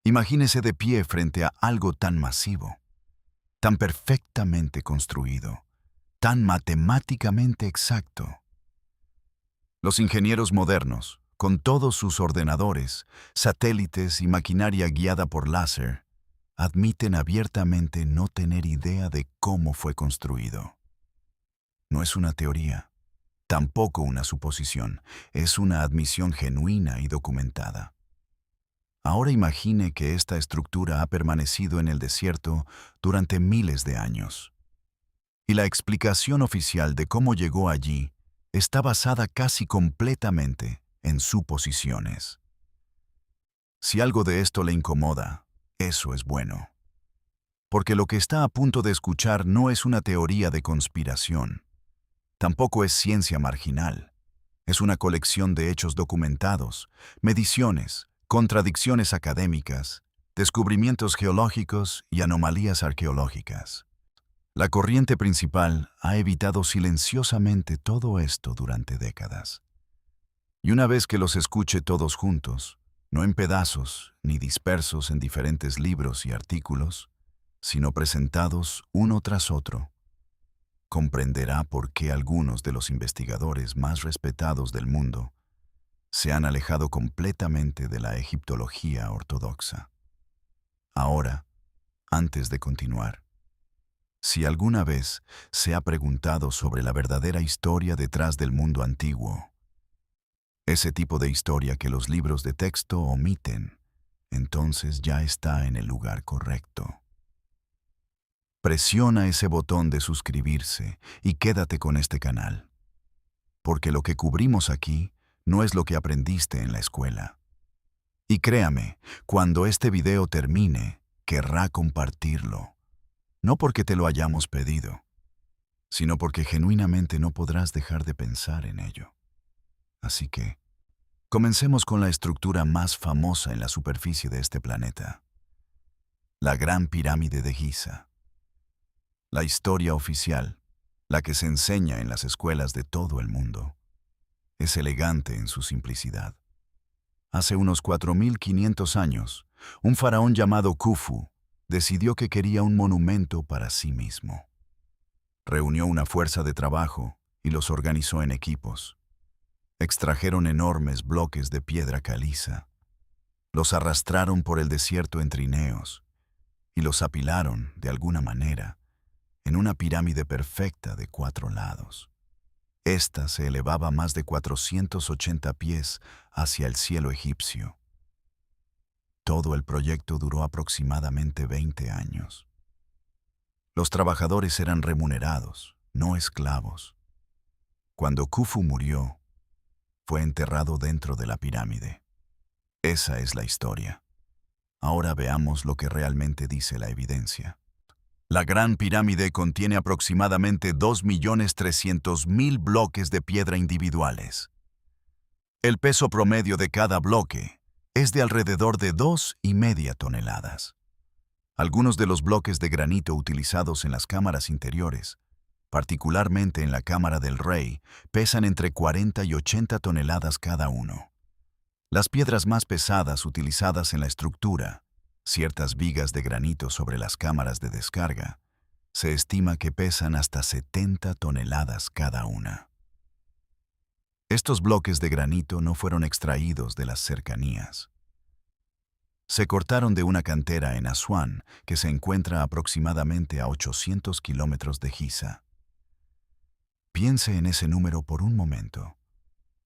Imagínese de pie frente a algo tan masivo, tan perfectamente construido, tan matemáticamente exacto. Los ingenieros modernos, con todos sus ordenadores, satélites y maquinaria guiada por láser, admiten abiertamente no tener idea de cómo fue construido. No es una teoría, tampoco una suposición, es una admisión genuina y documentada. Ahora imagine que esta estructura ha permanecido en el desierto durante miles de años. Y la explicación oficial de cómo llegó allí está basada casi completamente en suposiciones. Si algo de esto le incomoda, eso es bueno. Porque lo que está a punto de escuchar no es una teoría de conspiración. Tampoco es ciencia marginal. Es una colección de hechos documentados, mediciones, contradicciones académicas, descubrimientos geológicos y anomalías arqueológicas. La corriente principal ha evitado silenciosamente todo esto durante décadas. Y una vez que los escuche todos juntos, no en pedazos ni dispersos en diferentes libros y artículos, sino presentados uno tras otro, comprenderá por qué algunos de los investigadores más respetados del mundo se han alejado completamente de la egiptología ortodoxa. Ahora, antes de continuar, si alguna vez se ha preguntado sobre la verdadera historia detrás del mundo antiguo, ese tipo de historia que los libros de texto omiten, entonces ya está en el lugar correcto. Presiona ese botón de suscribirse y quédate con este canal, porque lo que cubrimos aquí no es lo que aprendiste en la escuela. Y créame, cuando este video termine, querrá compartirlo. No porque te lo hayamos pedido, sino porque genuinamente no podrás dejar de pensar en ello. Así que, comencemos con la estructura más famosa en la superficie de este planeta, la Gran Pirámide de Giza. La historia oficial, la que se enseña en las escuelas de todo el mundo, es elegante en su simplicidad. Hace unos 4500 años, un faraón llamado Khufu decidió que quería un monumento para sí mismo. Reunió una fuerza de trabajo y los organizó en equipos. Extrajeron enormes bloques de piedra caliza, los arrastraron por el desierto en trineos y los apilaron, de alguna manera, en una pirámide perfecta de 4 lados. Esta se elevaba más de 480 pies hacia el cielo egipcio. Todo el proyecto duró aproximadamente 20 años. Los trabajadores eran remunerados, no esclavos. Cuando Khufu murió, fue enterrado dentro de la pirámide. Esa es la historia. Ahora veamos lo que realmente dice la evidencia. La Gran Pirámide contiene aproximadamente 2.300.000 bloques de piedra individuales. El peso promedio de cada bloque es de alrededor de 2,5 toneladas. Algunos de los bloques de granito utilizados en las cámaras interiores, particularmente en la Cámara del Rey, pesan entre 40 y 80 toneladas cada uno. Las piedras más pesadas utilizadas en la estructura, ciertas vigas de granito sobre las cámaras de descarga, se estima que pesan hasta 70 toneladas cada una. Estos bloques de granito no fueron extraídos de las cercanías. Se cortaron de una cantera en Asuán, que se encuentra aproximadamente a 800 kilómetros de Giza. Piense en ese número por un momento.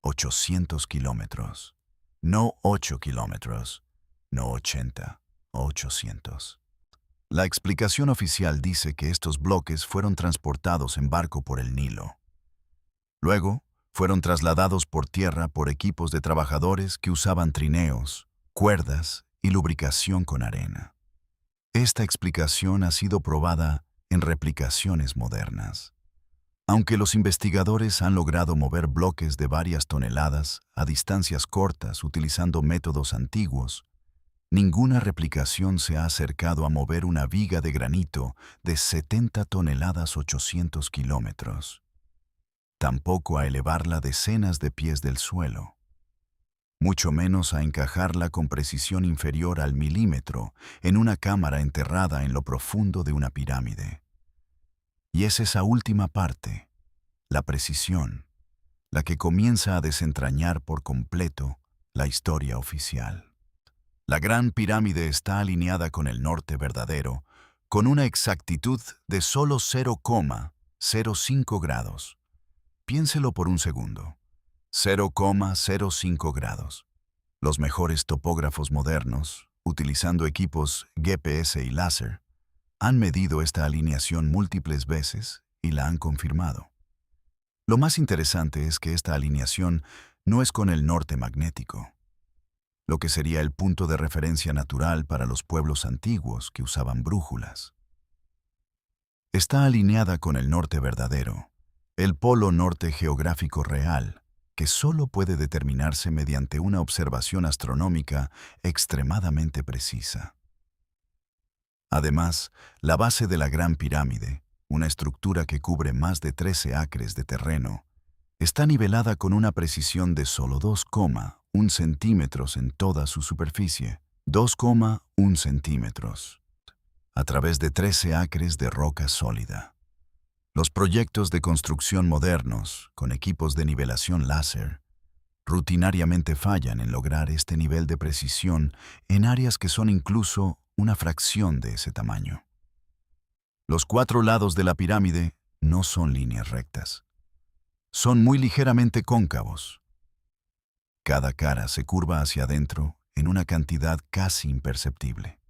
800 kilómetros. No 8 kilómetros, no 80. 800. La explicación oficial dice que estos bloques fueron transportados en barco por el Nilo. Luego, fueron trasladados por tierra por equipos de trabajadores que usaban trineos, cuerdas y lubricación con arena. Esta explicación ha sido probada en replicaciones modernas. Aunque los investigadores han logrado mover bloques de varias toneladas a distancias cortas utilizando métodos antiguos, ninguna replicación se ha acercado a mover una viga de granito de 70 toneladas 800 kilómetros. Tampoco a elevarla decenas de pies del suelo. mucho menos a encajarla con precisión inferior al milímetro en una cámara enterrada en lo profundo de una pirámide. Y es esa última parte, la precisión, la que comienza a desentrañar por completo la historia oficial. La Gran Pirámide está alineada con el norte verdadero, con una exactitud de solo 0,05 grados. Piénselo por un segundo. 0,05 grados. Los mejores topógrafos modernos, utilizando equipos GPS y láser, han medido esta alineación múltiples veces y la han confirmado. Lo más interesante es que esta alineación no es con el norte magnético, lo que sería el punto de referencia natural para los pueblos antiguos que usaban brújulas. Está alineada con el norte verdadero, el polo norte geográfico real, que solo puede determinarse mediante una observación astronómica extremadamente precisa. Además, la base de la Gran Pirámide, una estructura que cubre más de 13 acres de terreno, está nivelada con una precisión de solo 2,1 centímetros en toda su superficie, 2,1 centímetros, a través de 13 acres de roca sólida. Los proyectos de construcción modernos, con equipos de nivelación láser, rutinariamente fallan en lograr este nivel de precisión en áreas que son incluso una fracción de ese tamaño. Los 4 lados de la pirámide no son líneas rectas. Son muy ligeramente cóncavos. Cada cara se curva hacia adentro en una cantidad casi imperceptible.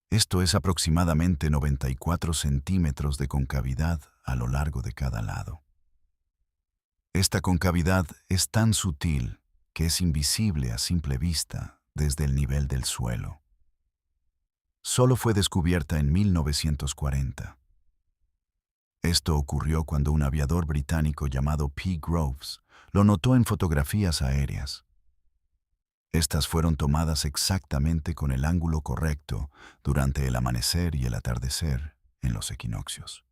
Esto es aproximadamente 94 centímetros de concavidad a lo largo de cada lado. Esta concavidad es tan sutil que es invisible a simple vista desde el nivel del suelo. Solo fue descubierta en 1940. Esto ocurrió cuando un aviador británico llamado P. Groves lo notó en fotografías aéreas. Estas fueron tomadas exactamente con el ángulo correcto durante el amanecer y el atardecer en los equinoccios.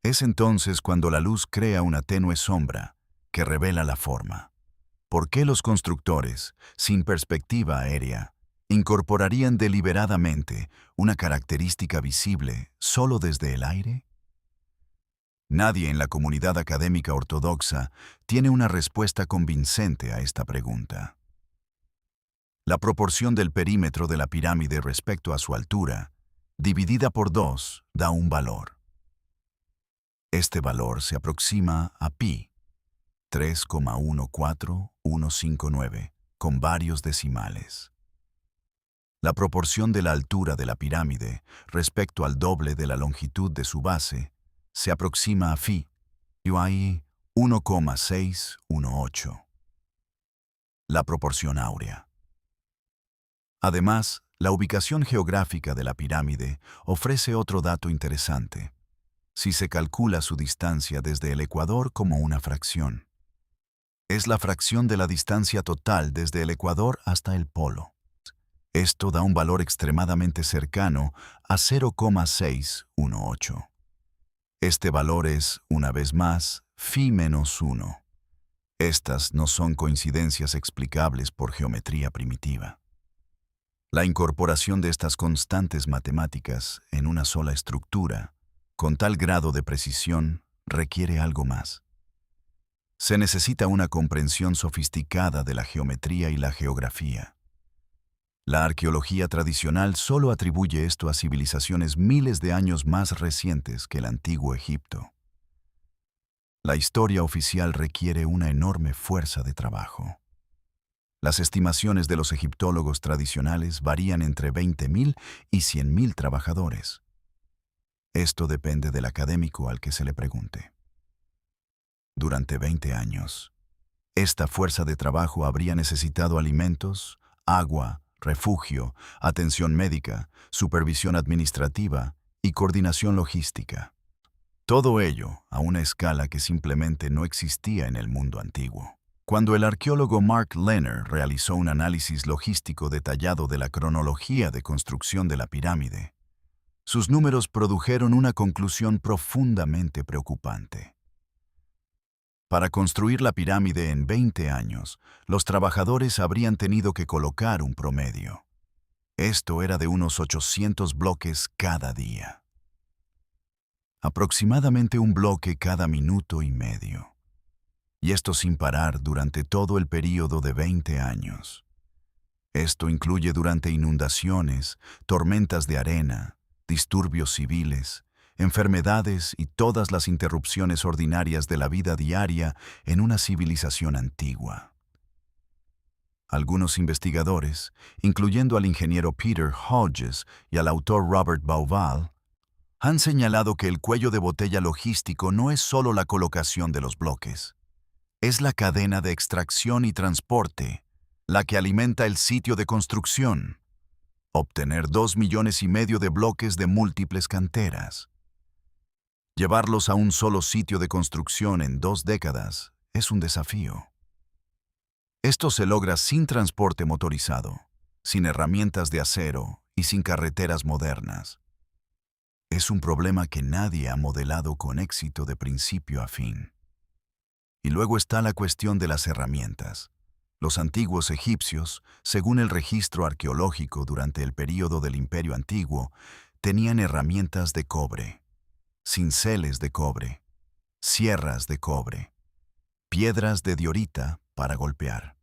Es entonces cuando la luz crea una tenue sombra que revela la forma. ¿Por qué los constructores, sin perspectiva aérea, incorporarían deliberadamente una característica visible solo desde el aire? Nadie en la comunidad académica ortodoxa tiene una respuesta convincente a esta pregunta. La proporción del perímetro de la pirámide respecto a su altura, dividida por 2, da un valor. Este valor se aproxima a pi, 3,14159, con varios decimales. La proporción de la altura de la pirámide respecto al doble de la longitud de su base se aproxima a phi, y 1,618. La proporción áurea. Además, la ubicación geográfica de la pirámide ofrece otro dato interesante. Si se calcula su distancia desde el ecuador como una fracción, es la fracción de la distancia total desde el ecuador hasta el polo. Esto da un valor extremadamente cercano a 0,618. Este valor es, una vez más, phi menos 1. Estas no son coincidencias explicables por geometría primitiva. La incorporación de estas constantes matemáticas en una sola estructura, con tal grado de precisión, requiere algo más. Se necesita una comprensión sofisticada de la geometría y la geografía. La arqueología tradicional solo atribuye esto a civilizaciones miles de años más recientes que el antiguo Egipto. La historia oficial requiere una enorme fuerza de trabajo. Las estimaciones de los egiptólogos tradicionales varían entre 20.000 y 100.000 trabajadores. Esto depende del académico al que se le pregunte. Durante 20 años, esta fuerza de trabajo habría necesitado alimentos, agua, refugio, atención médica, supervisión administrativa y coordinación logística. Todo ello a una escala que simplemente no existía en el mundo antiguo. Cuando el arqueólogo Mark Lehner realizó un análisis logístico detallado de la cronología de construcción de la pirámide, sus números produjeron una conclusión profundamente preocupante. Para construir la pirámide en 20 años, los trabajadores habrían tenido que colocar un promedio. Esto era de unos 800 bloques cada día. Aproximadamente un bloque cada minuto y medio. Y esto sin parar durante todo el período de 20 años. Esto incluye durante inundaciones, tormentas de arena, disturbios civiles, enfermedades y todas las interrupciones ordinarias de la vida diaria en una civilización antigua. Algunos investigadores, incluyendo al ingeniero Peter Hodges y al autor Robert Bauval, han señalado que el cuello de botella logístico no es solo la colocación de los bloques. Es la cadena de extracción y transporte, la que alimenta el sitio de construcción. Obtener 2,5 millones de bloques de múltiples canteras. Llevarlos a un solo sitio de construcción en 2 décadas es un desafío. Esto se logra sin transporte motorizado, sin herramientas de acero y sin carreteras modernas. Es un problema que nadie ha modelado con éxito de principio a fin. Y luego está la cuestión de las herramientas. Los antiguos egipcios, según el registro arqueológico durante el período del Imperio Antiguo, tenían herramientas de cobre, cinceles de cobre, sierras de cobre, piedras de diorita para golpear.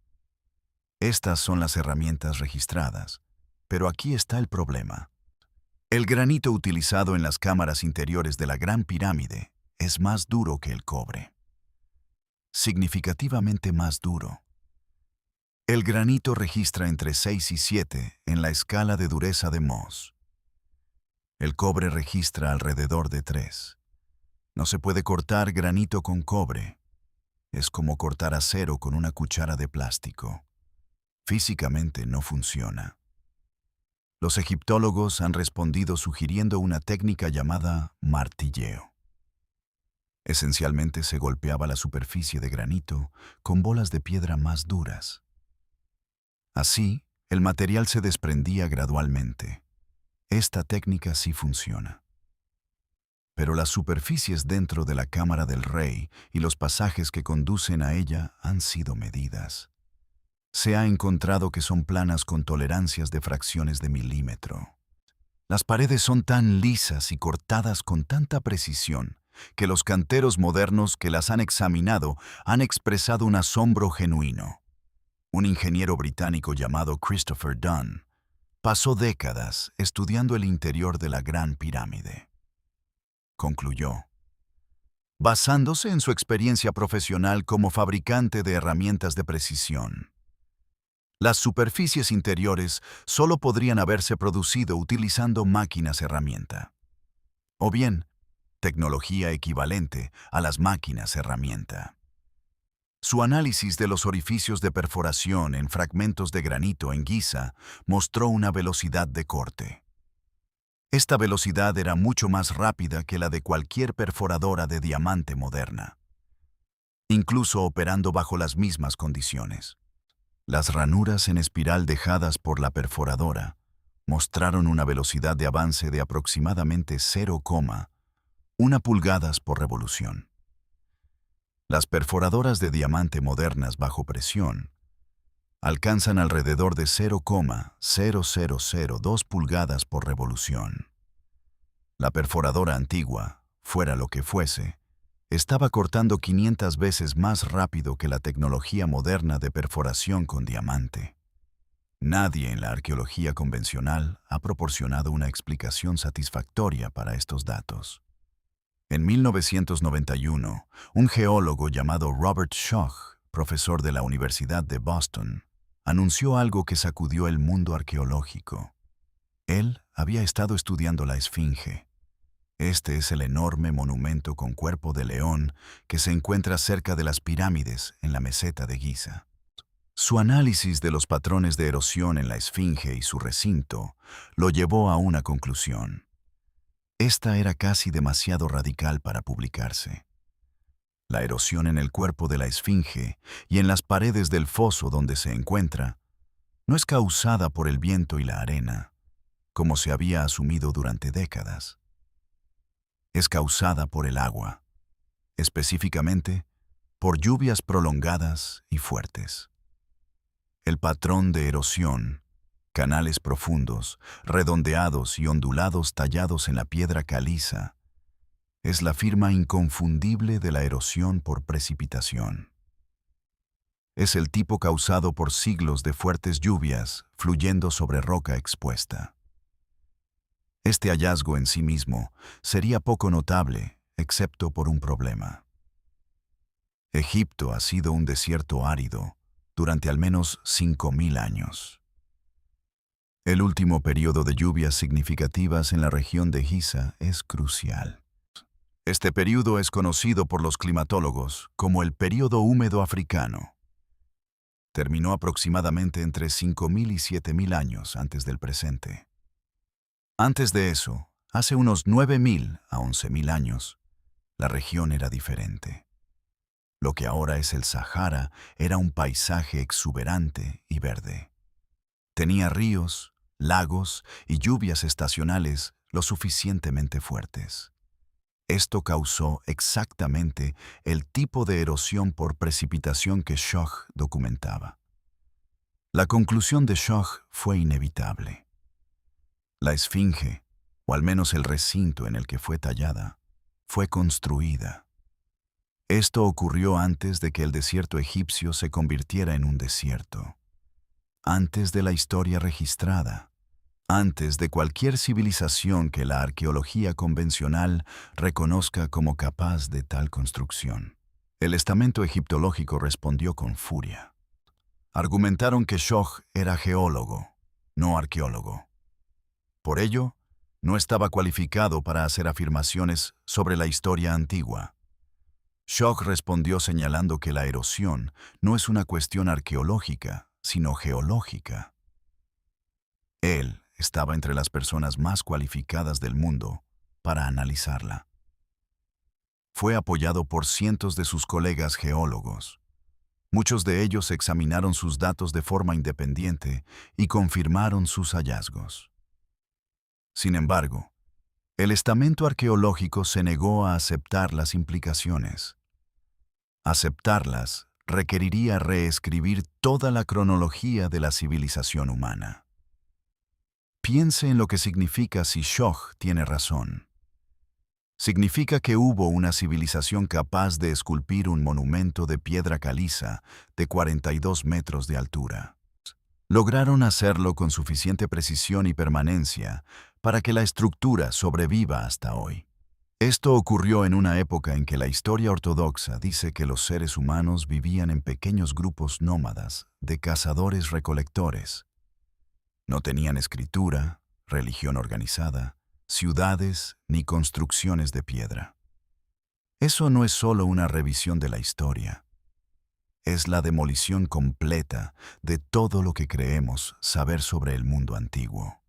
Estas son las herramientas registradas, pero aquí está el problema. El granito utilizado en las cámaras interiores de la Gran Pirámide es más duro que el cobre. Significativamente más duro. El granito registra entre 6 y 7 en la escala de dureza de Mohs. El cobre registra alrededor de 3. No se puede cortar granito con cobre. Es como cortar acero con una cuchara de plástico. Físicamente no funciona. Los egiptólogos han respondido sugiriendo una técnica llamada martilleo. Esencialmente se golpeaba la superficie de granito con bolas de piedra más duras. Así, el material se desprendía gradualmente. Esta técnica sí funciona. Pero las superficies dentro de la cámara del rey y los pasajes que conducen a ella han sido medidas. Se ha encontrado que son planas con tolerancias de fracciones de milímetro. Las paredes son tan lisas y cortadas con tanta precisión que los canteros modernos que las han examinado han expresado un asombro genuino. Un ingeniero británico llamado Christopher Dunn pasó décadas estudiando el interior de la Gran Pirámide. Concluyó, basándose en su experiencia profesional como fabricante de herramientas de precisión, las superficies interiores solo podrían haberse producido utilizando máquinas herramienta. O bien, tecnología equivalente a las máquinas herramienta. Su análisis de los orificios de perforación en fragmentos de granito en Giza mostró una velocidad de corte. Esta velocidad era mucho más rápida que la de cualquier perforadora de diamante moderna, incluso operando bajo las mismas condiciones. Las ranuras en espiral dejadas por la perforadora mostraron una velocidad de avance de aproximadamente 0,1 pulgadas por revolución. Las perforadoras de diamante modernas bajo presión alcanzan alrededor de 0,0002 pulgadas por revolución. La perforadora antigua, fuera lo que fuese, estaba cortando 500 veces más rápido que la tecnología moderna de perforación con diamante. Nadie en la arqueología convencional ha proporcionado una explicación satisfactoria para estos datos. En 1991, un geólogo llamado Robert Schoch, profesor de la Universidad de Boston, anunció algo que sacudió el mundo arqueológico. Él había estado estudiando la Esfinge. Este es el enorme monumento con cuerpo de león que se encuentra cerca de las pirámides en la meseta de Giza. Su análisis de los patrones de erosión en la Esfinge y su recinto lo llevó a una conclusión. Esta era casi demasiado radical para publicarse. La erosión en el cuerpo de la Esfinge y en las paredes del foso donde se encuentra no es causada por el viento y la arena, como se había asumido durante décadas. Es causada por el agua, específicamente por lluvias prolongadas y fuertes. El patrón de erosión, canales profundos, redondeados y ondulados tallados en la piedra caliza, es la firma inconfundible de la erosión por precipitación. Es el tipo causado por siglos de fuertes lluvias fluyendo sobre roca expuesta. Este hallazgo en sí mismo sería poco notable, excepto por un problema. Egipto ha sido un desierto árido durante al menos 5.000 años. El último periodo de lluvias significativas en la región de Giza es crucial. Este periodo es conocido por los climatólogos como el período húmedo africano. Terminó aproximadamente entre 5.000 y 7.000 años antes del presente. Antes de eso, hace unos 9.000 a 11.000 años, la región era diferente. Lo que ahora es el Sahara era un paisaje exuberante y verde. Tenía ríos, lagos y lluvias estacionales lo suficientemente fuertes. Esto causó exactamente el tipo de erosión por precipitación que Schoch documentaba. La conclusión de Schoch fue inevitable. La esfinge, o al menos el recinto en el que fue tallada, fue construida. Esto ocurrió antes de que el desierto egipcio se convirtiera en un desierto, antes de la historia registrada, antes de cualquier civilización que la arqueología convencional reconozca como capaz de tal construcción. El estamento egiptológico respondió con furia. Argumentaron que Schoch era geólogo, no arqueólogo. Por ello, no estaba cualificado para hacer afirmaciones sobre la historia antigua. Schoch respondió señalando que la erosión no es una cuestión arqueológica, sino geológica. Él estaba entre las personas más cualificadas del mundo para analizarla. Fue apoyado por cientos de sus colegas geólogos. Muchos de ellos examinaron sus datos de forma independiente y confirmaron sus hallazgos. Sin embargo, el estamento arqueológico se negó a aceptar las implicaciones. Aceptarlas requeriría reescribir toda la cronología de la civilización humana. Piense en lo que significa si Schoch tiene razón. Significa que hubo una civilización capaz de esculpir un monumento de piedra caliza de 42 metros de altura. Lograron hacerlo con suficiente precisión y permanencia para que la estructura sobreviva hasta hoy. Esto ocurrió en una época en que la historia ortodoxa dice que los seres humanos vivían en pequeños grupos nómadas de cazadores-recolectores. No tenían escritura, religión organizada, ciudades ni construcciones de piedra. Eso no es solo una revisión de la historia. Es la demolición completa de todo lo que creemos saber sobre el mundo antiguo.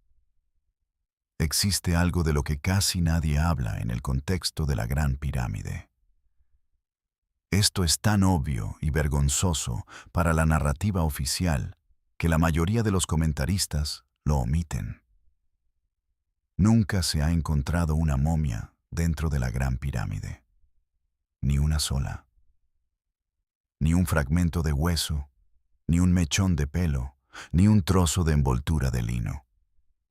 Existe algo de lo que casi nadie habla en el contexto de la Gran Pirámide. Esto es tan obvio y vergonzoso para la narrativa oficial que la mayoría de los comentaristas lo omiten. Nunca se ha encontrado una momia dentro de la Gran Pirámide. Ni una sola. Ni un fragmento de hueso, ni un mechón de pelo, ni un trozo de envoltura de lino.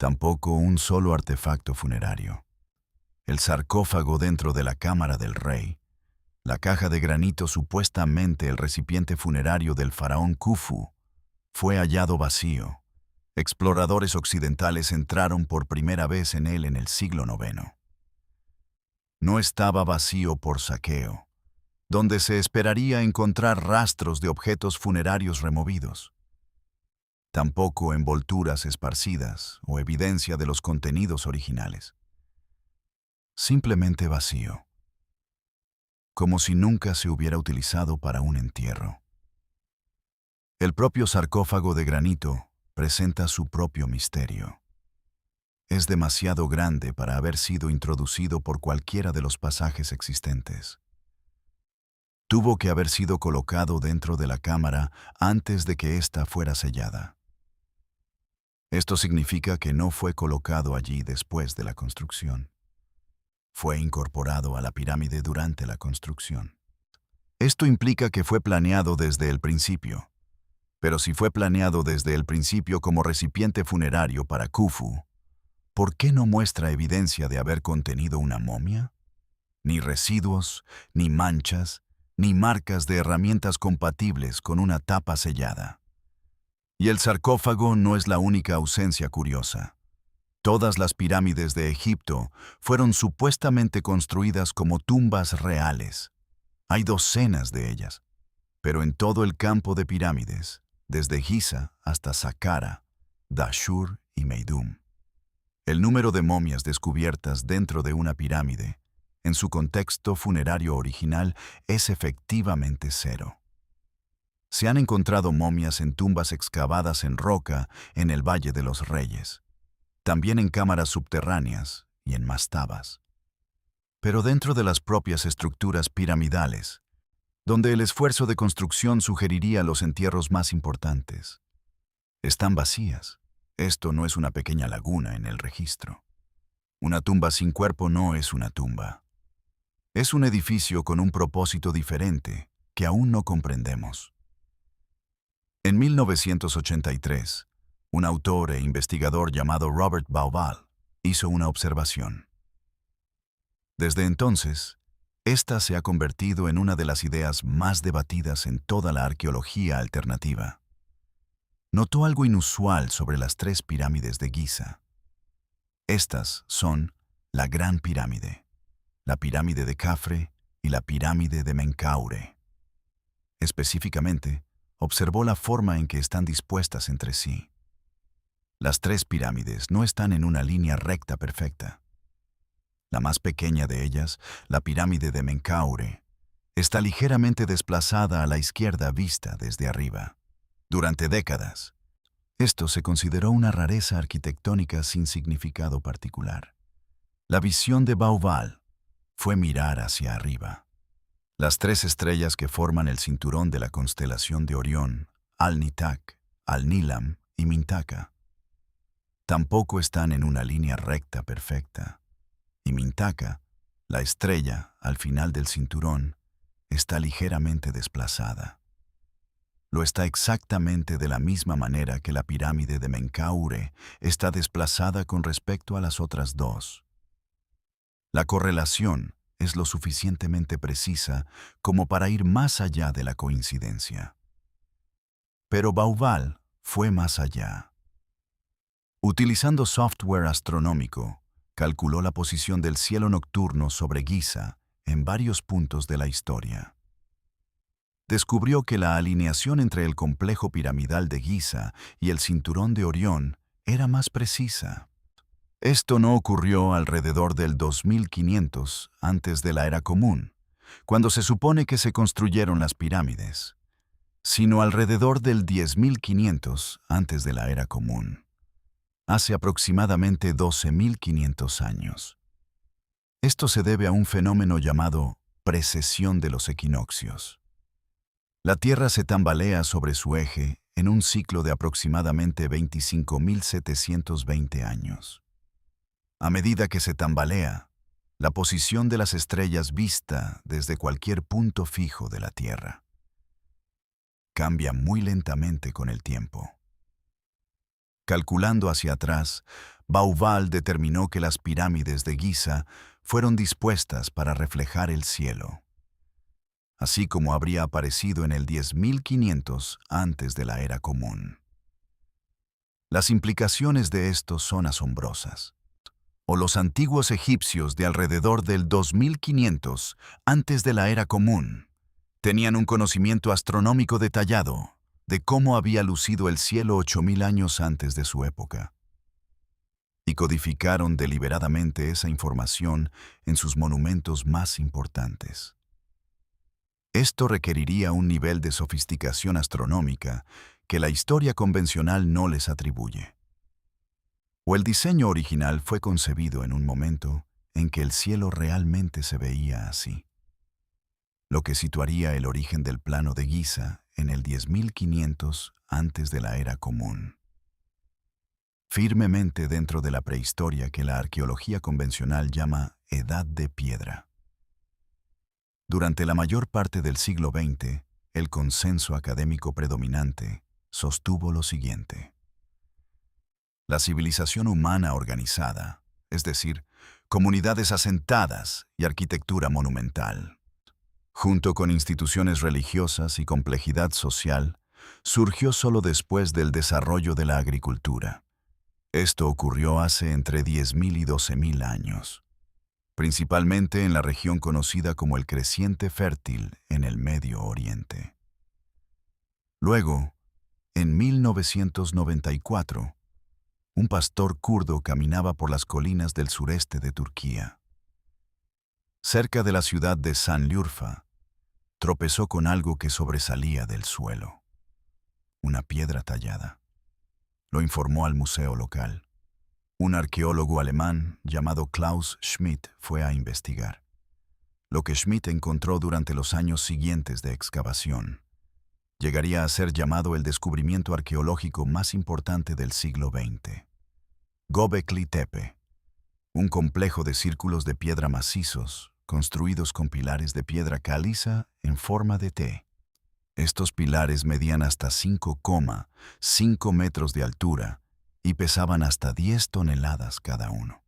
Tampoco un solo artefacto funerario. El sarcófago dentro de la cámara del rey, la caja de granito supuestamente el recipiente funerario del faraón Khufu, fue hallado vacío. Exploradores occidentales entraron por primera vez en él en el siglo IX. No estaba vacío por saqueo, donde se esperaría encontrar rastros de objetos funerarios removidos. Tampoco envolturas esparcidas o evidencia de los contenidos originales. Simplemente vacío, como si nunca se hubiera utilizado para un entierro. El propio sarcófago de granito presenta su propio misterio. Es demasiado grande para haber sido introducido por cualquiera de los pasajes existentes. Tuvo que haber sido colocado dentro de la cámara antes de que ésta fuera sellada. Esto significa que no fue colocado allí después de la construcción. Fue incorporado a la pirámide durante la construcción. Esto implica que fue planeado desde el principio. Pero si fue planeado desde el principio como recipiente funerario para Khufu, ¿por qué no muestra evidencia de haber contenido una momia? Ni residuos, ni manchas, ni marcas de herramientas compatibles con una tapa sellada. Y el sarcófago no es la única ausencia curiosa. Todas las pirámides de Egipto fueron supuestamente construidas como tumbas reales. Hay docenas de ellas, pero en todo el campo de pirámides, desde Giza hasta Saqqara, Dashur y Meidum. El número de momias descubiertas dentro de una pirámide, en su contexto funerario original, es efectivamente cero. Se han encontrado momias en tumbas excavadas en roca en el Valle de los Reyes, también en cámaras subterráneas y en mastabas. Pero dentro de las propias estructuras piramidales, donde el esfuerzo de construcción sugeriría los entierros más importantes, están vacías. Esto no es una pequeña laguna en el registro. Una tumba sin cuerpo no es una tumba. Es un edificio con un propósito diferente que aún no comprendemos. En 1983, un autor e investigador llamado Robert Bauval hizo una observación. Desde entonces, esta se ha convertido en una de las ideas más debatidas en toda la arqueología alternativa. Notó algo inusual sobre las 3 pirámides de Giza. Estas son la Gran Pirámide, la Pirámide de Khafre y la Pirámide de Menkaure. Específicamente, observó la forma en que están dispuestas entre sí. Las 3 pirámides no están en una línea recta perfecta. La más pequeña de ellas, la pirámide de Menkaure, está ligeramente desplazada a la izquierda vista desde arriba. Durante décadas, esto se consideró una rareza arquitectónica sin significado particular. La visión de Bauval fue mirar hacia arriba. Las 3 estrellas que forman el cinturón de la constelación de Orión, Al-Nitak, Al-Nilam y Mintaka, tampoco están en una línea recta perfecta. Y Mintaka, la estrella al final del cinturón, está ligeramente desplazada. Lo está exactamente de la misma manera que la pirámide de Menkaure está desplazada con respecto a las otras 2. La correlación es lo suficientemente precisa como para ir más allá de la coincidencia. Pero Bauval fue más allá. Utilizando software astronómico, calculó la posición del cielo nocturno sobre Giza en varios puntos de la historia. Descubrió que la alineación entre el complejo piramidal de Giza y el cinturón de Orión era más precisa. Esto no ocurrió alrededor del 2500 antes de la Era Común, cuando se supone que se construyeron las pirámides, sino alrededor del 10.500 antes de la Era Común, hace aproximadamente 12.500 años. Esto se debe a un fenómeno llamado precesión de los equinoccios. La Tierra se tambalea sobre su eje en un ciclo de aproximadamente 25.720 años. A medida que se tambalea, la posición de las estrellas vista desde cualquier punto fijo de la Tierra cambia muy lentamente con el tiempo. Calculando hacia atrás, Bauval determinó que las pirámides de Giza fueron dispuestas para reflejar el cielo, así como habría aparecido en el 10.500 antes de la Era Común. Las implicaciones de esto son asombrosas. O los antiguos egipcios de alrededor del 2500 antes de la Era Común tenían un conocimiento astronómico detallado de cómo había lucido el cielo 8000 años antes de su época, y codificaron deliberadamente esa información en sus monumentos más importantes. Esto requeriría un nivel de sofisticación astronómica que la historia convencional no les atribuye. O el diseño original fue concebido en un momento en que el cielo realmente se veía así, lo que situaría el origen del plano de Giza en el 10.500 antes de la Era Común, firmemente dentro de la prehistoria que la arqueología convencional llama Edad de Piedra. Durante la mayor parte del siglo XX, el consenso académico predominante sostuvo lo siguiente. La civilización humana organizada, es decir, comunidades asentadas y arquitectura monumental, junto con instituciones religiosas y complejidad social, surgió solo después del desarrollo de la agricultura. Esto ocurrió hace entre 10.000 y 12.000 años, principalmente en la región conocida como el Creciente Fértil en el Medio Oriente. Luego, en 1994, un pastor kurdo caminaba por las colinas del sureste de Turquía. Cerca de la ciudad de Sanliurfa, tropezó con algo que sobresalía del suelo: una piedra tallada. Lo informó al museo local. Un arqueólogo alemán llamado Klaus Schmidt fue a investigar. Lo que Schmidt encontró durante los años siguientes de excavación llegaría a ser llamado el descubrimiento arqueológico más importante del siglo XX. Göbekli Tepe, un complejo de círculos de piedra macizos, construidos con pilares de piedra caliza en forma de T. Estos pilares medían hasta 5,5 metros de altura y pesaban hasta 10 toneladas cada uno.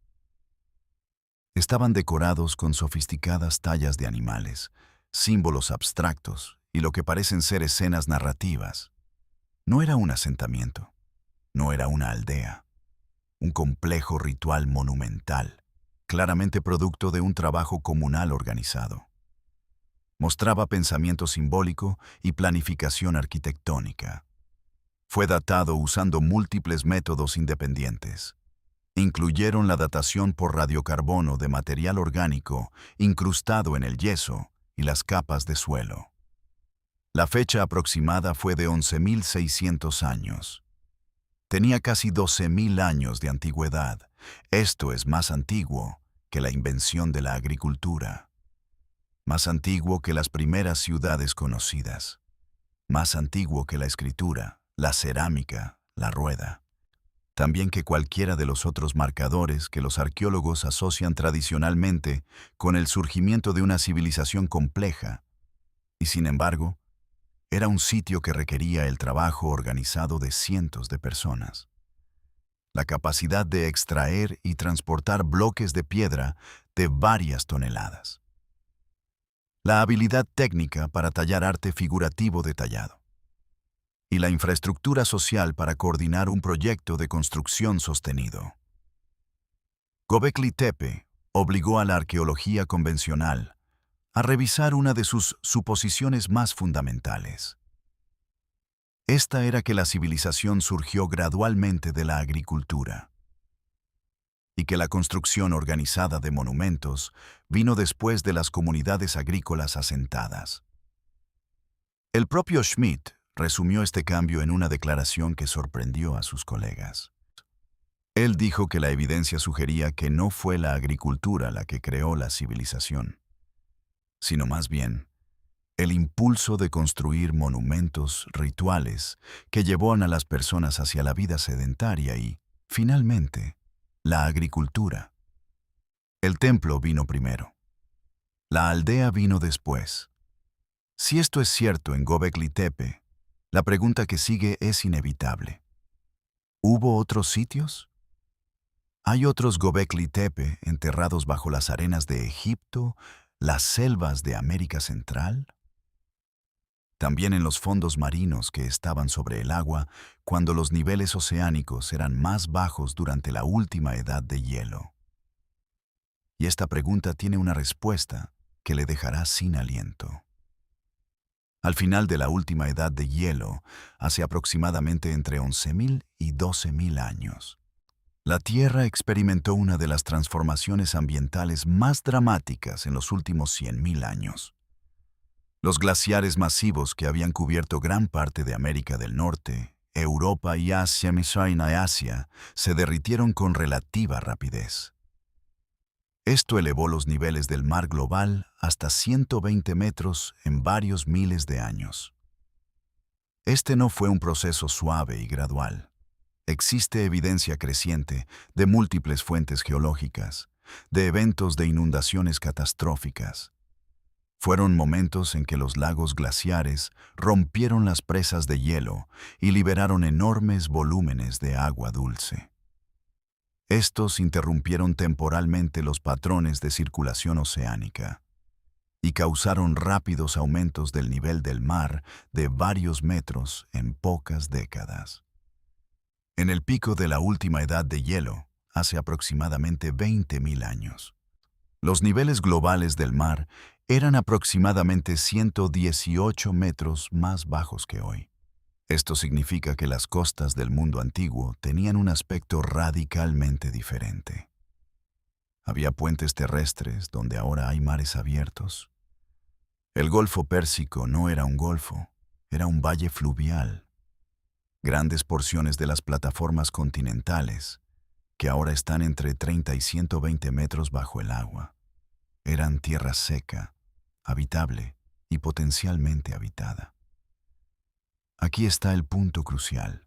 Estaban decorados con sofisticadas tallas de animales, símbolos abstractos y lo que parecen ser escenas narrativas. No era un asentamiento, no era una aldea, un complejo ritual monumental, claramente producto de un trabajo comunal organizado. Mostraba pensamiento simbólico y planificación arquitectónica. Fue datado usando múltiples métodos independientes. Incluyeron la datación por radiocarbono de material orgánico incrustado en el yeso y las capas de suelo. La fecha aproximada fue de 11.600 años. Tenía casi 12.000 años de antigüedad. Esto es más antiguo que la invención de la agricultura. Más antiguo que las primeras ciudades conocidas. Más antiguo que la escritura, la cerámica, la rueda. También que cualquiera de los otros marcadores que los arqueólogos asocian tradicionalmente con el surgimiento de una civilización compleja. Y sin embargo, era un sitio que requería el trabajo organizado de cientos de personas. La capacidad de extraer y transportar bloques de piedra de varias toneladas. La habilidad técnica para tallar arte figurativo detallado. Y la infraestructura social para coordinar un proyecto de construcción sostenido. Göbekli Tepe obligó a la arqueología convencional a revisar una de sus suposiciones más fundamentales. Esta era que la civilización surgió gradualmente de la agricultura y que la construcción organizada de monumentos vino después de las comunidades agrícolas asentadas. El propio Schmidt resumió este cambio en una declaración que sorprendió a sus colegas. Él dijo que la evidencia sugería que no fue la agricultura la que creó la civilización, sino más bien el impulso de construir monumentos rituales que llevó a las personas hacia la vida sedentaria y, finalmente, la agricultura. El templo vino primero. La aldea vino después. Si esto es cierto en Göbekli Tepe, la pregunta que sigue es inevitable. ¿Hubo otros sitios? ¿Hay otros Göbekli Tepe enterrados bajo las arenas de Egipto, las selvas de América Central? También en los fondos marinos que estaban sobre el agua cuando los niveles oceánicos eran más bajos durante la última edad de hielo. Y esta pregunta tiene una respuesta que le dejará sin aliento. Al final de la última edad de hielo, hace aproximadamente entre 11.000 y 12.000 años, la Tierra experimentó una de las transformaciones ambientales más dramáticas en los últimos 100.000 años. Los glaciares masivos que habían cubierto gran parte de América del Norte, Europa y Asia se derritieron con relativa rapidez. Esto elevó los niveles del mar global hasta 120 metros en varios miles de años. Este no fue un proceso suave y gradual. Existe evidencia creciente de múltiples fuentes geológicas, de eventos de inundaciones catastróficas. Fueron momentos en que los lagos glaciares rompieron las presas de hielo y liberaron enormes volúmenes de agua dulce. Estos interrumpieron temporalmente los patrones de circulación oceánica y causaron rápidos aumentos del nivel del mar de varios metros en pocas décadas. En el pico de la última edad de hielo, hace aproximadamente 20.000 años, los niveles globales del mar eran aproximadamente 118 metros más bajos que hoy. Esto significa que las costas del mundo antiguo tenían un aspecto radicalmente diferente. Había puentes terrestres donde ahora hay mares abiertos. El Golfo Pérsico no era un golfo, era un valle fluvial. Grandes porciones de las plataformas continentales, que ahora están entre 30 y 120 metros bajo el agua, eran tierra seca, habitable y potencialmente habitada. Aquí está el punto crucial.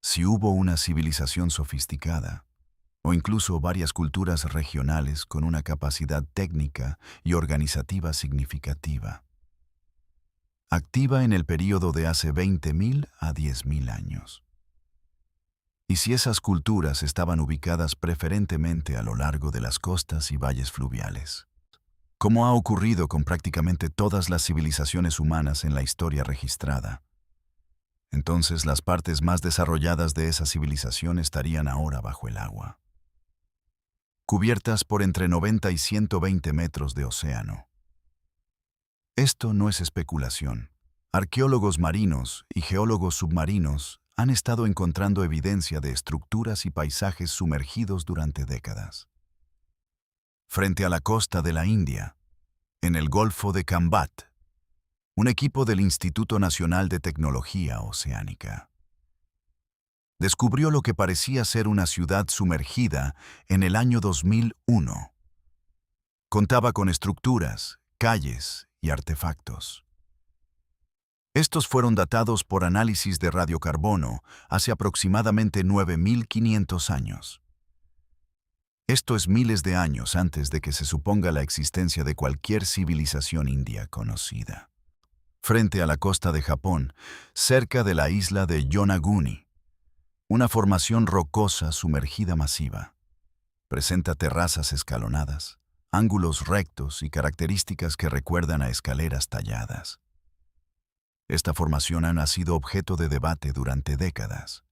Si hubo una civilización sofisticada, o incluso varias culturas regionales con una capacidad técnica y organizativa significativa, activa en el período de hace 20.000 a 10.000 años. Y si esas culturas estaban ubicadas preferentemente a lo largo de las costas y valles fluviales, como ha ocurrido con prácticamente todas las civilizaciones humanas en la historia registrada, entonces las partes más desarrolladas de esa civilización estarían ahora bajo el agua, cubiertas por entre 90 y 120 metros de océano. Esto no es especulación. Arqueólogos marinos y geólogos submarinos han estado encontrando evidencia de estructuras y paisajes sumergidos durante décadas. Frente a la costa de la India, en el Golfo de Cambat, un equipo del Instituto Nacional de Tecnología Oceánica descubrió lo que parecía ser una ciudad sumergida en el año 2001. Contaba con estructuras, calles y artefactos. Estos fueron datados por análisis de radiocarbono hace aproximadamente 9.500 años. Esto es miles de años antes de que se suponga la existencia de cualquier civilización india conocida. Frente a la costa de Japón, cerca de la isla de Yonaguni, una formación rocosa sumergida masiva. Presenta terrazas escalonadas, ángulos rectos y características que recuerdan a escaleras talladas. Esta formación ha sido objeto de debate durante décadas.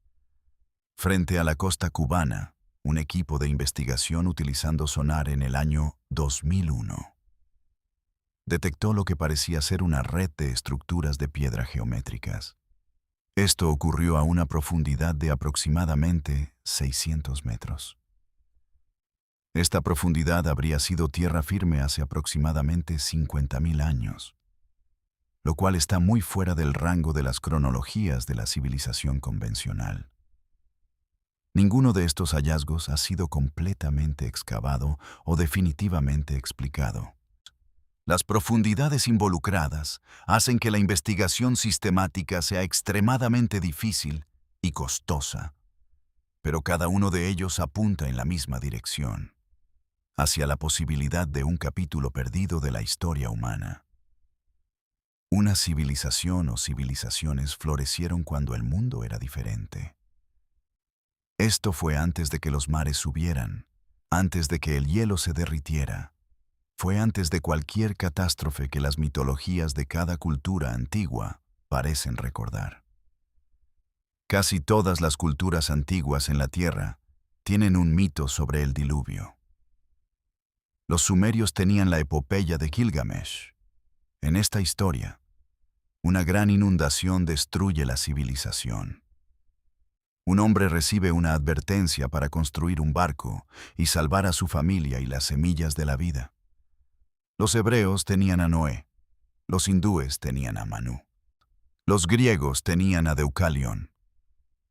Frente a la costa cubana, un equipo de investigación utilizando sonar en el año 2001 detectó lo que parecía ser una red de estructuras de piedra geométricas. Esto ocurrió a una profundidad de aproximadamente 600 metros. Esta profundidad habría sido tierra firme hace aproximadamente 50.000 años, lo cual está muy fuera del rango de las cronologías de la civilización convencional. Ninguno de estos hallazgos ha sido completamente excavado o definitivamente explicado. Las profundidades involucradas hacen que la investigación sistemática sea extremadamente difícil y costosa, pero cada uno de ellos apunta en la misma dirección, hacia la posibilidad de un capítulo perdido de la historia humana. Una civilización o civilizaciones florecieron cuando el mundo era diferente. Esto fue antes de que los mares subieran, antes de que el hielo se derritiera. Fue antes de cualquier catástrofe que las mitologías de cada cultura antigua parecen recordar. Casi todas las culturas antiguas en la Tierra tienen un mito sobre el diluvio. Los sumerios tenían la epopeya de Gilgamesh. En esta historia, una gran inundación destruye la civilización. Un hombre recibe una advertencia para construir un barco y salvar a su familia y las semillas de la vida. Los hebreos tenían a Noé, los hindúes tenían a Manú, los griegos tenían a Deucalión,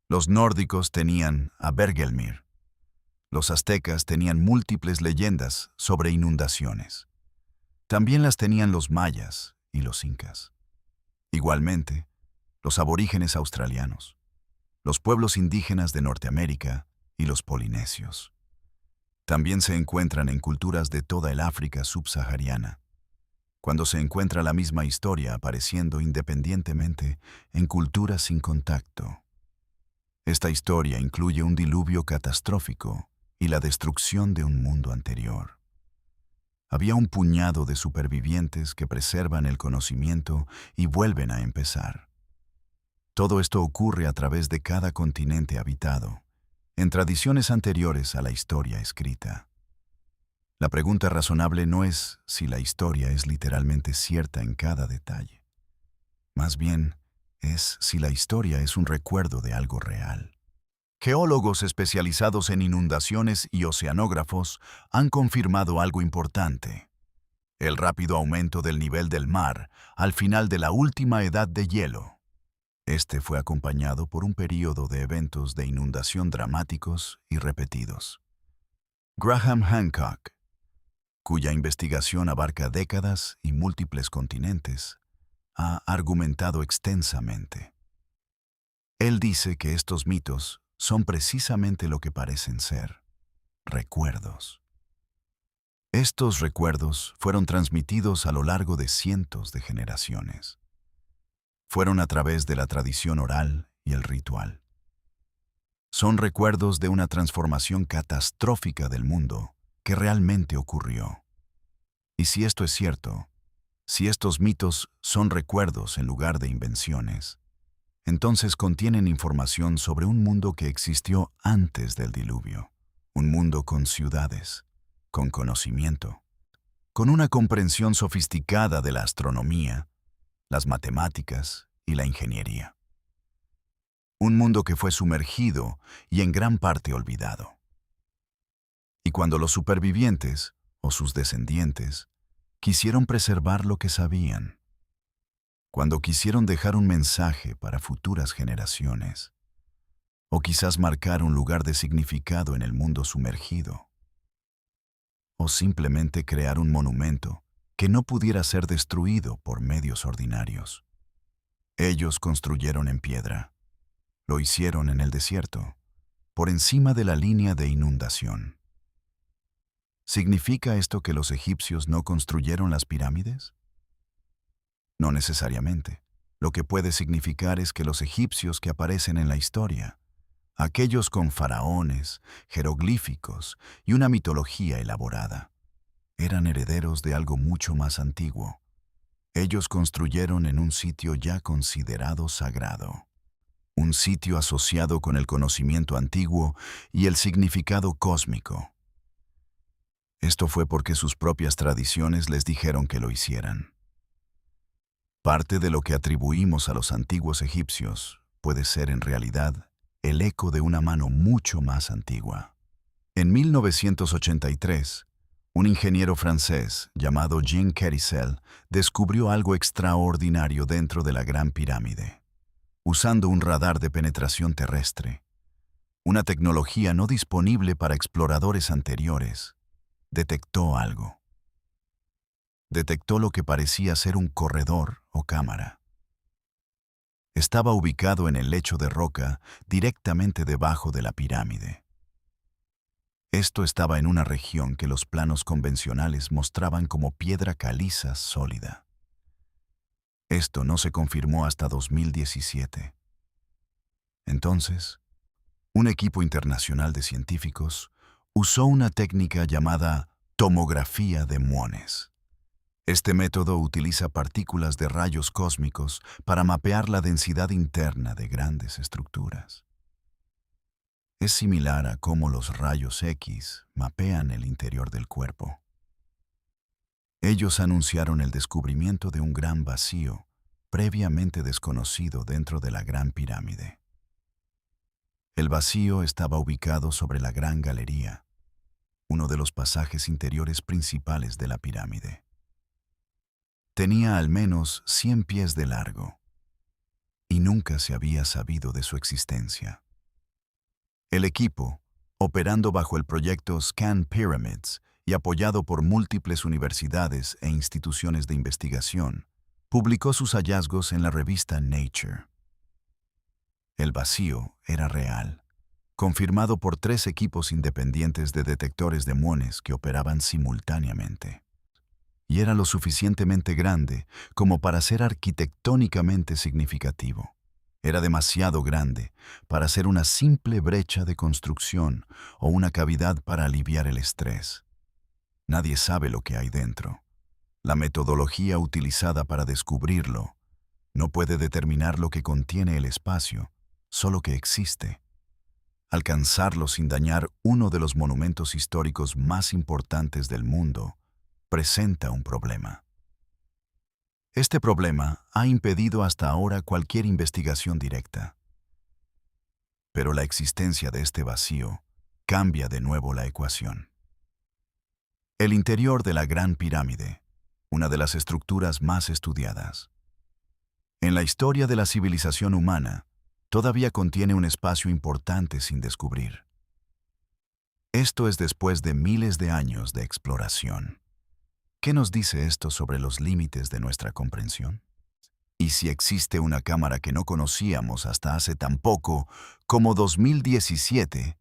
los nórdicos tenían a Bergelmir, los aztecas tenían múltiples leyendas sobre inundaciones. También las tenían los mayas y los incas. Igualmente, los aborígenes australianos, los pueblos indígenas de Norteamérica y los polinesios. También se encuentran en culturas de toda el África subsahariana. cuando se encuentra la misma historia apareciendo independientemente en culturas sin contacto. Esta historia incluye un diluvio catastrófico y la destrucción de un mundo anterior. Había un puñado de supervivientes que preservan el conocimiento y vuelven a empezar. Todo esto ocurre a través de cada continente habitado, en tradiciones anteriores a la historia escrita. La pregunta razonable no es si la historia es literalmente cierta en cada detalle. Más bien, es si la historia es un recuerdo de algo real. Geólogos especializados en inundaciones y oceanógrafos han confirmado algo importante: el rápido aumento del nivel del mar al final de la última edad de hielo. Este fue acompañado por un período de eventos de inundación dramáticos y repetidos. Graham Hancock, cuya investigación abarca décadas y múltiples continentes, ha argumentado extensamente. Él dice que estos mitos son precisamente lo que parecen ser: recuerdos. Estos recuerdos fueron transmitidos a lo largo de cientos de generaciones. Fueron a través de la tradición oral y el ritual. Son recuerdos de una transformación catastrófica del mundo que realmente ocurrió. Y si esto es cierto, si estos mitos son recuerdos en lugar de invenciones, entonces contienen información sobre un mundo que existió antes del diluvio, un mundo con ciudades, con conocimiento, con una comprensión sofisticada de la astronomía, las matemáticas y la ingeniería. Un mundo que fue sumergido y en gran parte olvidado. Y cuando los supervivientes, o sus descendientes, quisieron preservar lo que sabían, cuando quisieron dejar un mensaje para futuras generaciones, o quizás marcar un lugar de significado en el mundo sumergido, o simplemente crear un monumento que no pudiera ser destruido por medios ordinarios. Ellos construyeron en piedra. Lo hicieron en el desierto, por encima de la línea de inundación. ¿Significa esto que los egipcios no construyeron las pirámides? No necesariamente. Lo que puede significar es que los egipcios que aparecen en la historia, aquellos con faraones, jeroglíficos y una mitología elaborada, eran herederos de algo mucho más antiguo. Ellos construyeron en un sitio ya considerado sagrado, un sitio asociado con el conocimiento antiguo y el significado cósmico. Esto fue porque sus propias tradiciones les dijeron que lo hicieran. Parte de lo que atribuimos a los antiguos egipcios puede ser en realidad el eco de una mano mucho más antigua. En 1983, un ingeniero francés llamado Jean Querisel descubrió algo extraordinario dentro de la Gran Pirámide. Usando un radar de penetración terrestre, una tecnología no disponible para exploradores anteriores, detectó algo. Detectó lo que parecía ser un corredor o cámara. Estaba ubicado en el lecho de roca directamente debajo de la pirámide. Esto estaba en una región que los planos convencionales mostraban como piedra caliza sólida. Esto no se confirmó hasta 2017. Entonces, un equipo internacional de científicos usó una técnica llamada tomografía de muones. Este método utiliza partículas de rayos cósmicos para mapear la densidad interna de grandes estructuras. Es similar a cómo los rayos X mapean el interior del cuerpo. Ellos anunciaron el descubrimiento de un gran vacío previamente desconocido dentro de la Gran Pirámide. El vacío estaba ubicado sobre la Gran Galería, uno de los pasajes interiores principales de la pirámide. Tenía al menos 100 pies de largo, y nunca se había sabido de su existencia. El equipo, operando bajo el proyecto Scan Pyramids y apoyado por múltiples universidades e instituciones de investigación, publicó sus hallazgos en la revista Nature. El vacío era real, confirmado por 3 equipos independientes de detectores de muones que operaban simultáneamente. y era lo suficientemente grande como para ser arquitectónicamente significativo. Era demasiado grande para ser una simple brecha de construcción o una cavidad para aliviar el estrés. Nadie sabe lo que hay dentro. La metodología utilizada para descubrirlo no puede determinar lo que contiene el espacio, solo que existe. Alcanzarlo sin dañar uno de los monumentos históricos más importantes del mundo presenta un problema. Este problema ha impedido hasta ahora cualquier investigación directa. Pero la existencia de este vacío cambia de nuevo la ecuación. El interior de la Gran Pirámide, una de las estructuras más estudiadas. En la historia de la civilización humana, todavía contiene un espacio importante sin descubrir. Esto es después de miles de años de exploración. ¿Qué nos dice esto sobre los límites de nuestra comprensión? ¿Y si existe una cámara que no conocíamos hasta hace tan poco como 2017,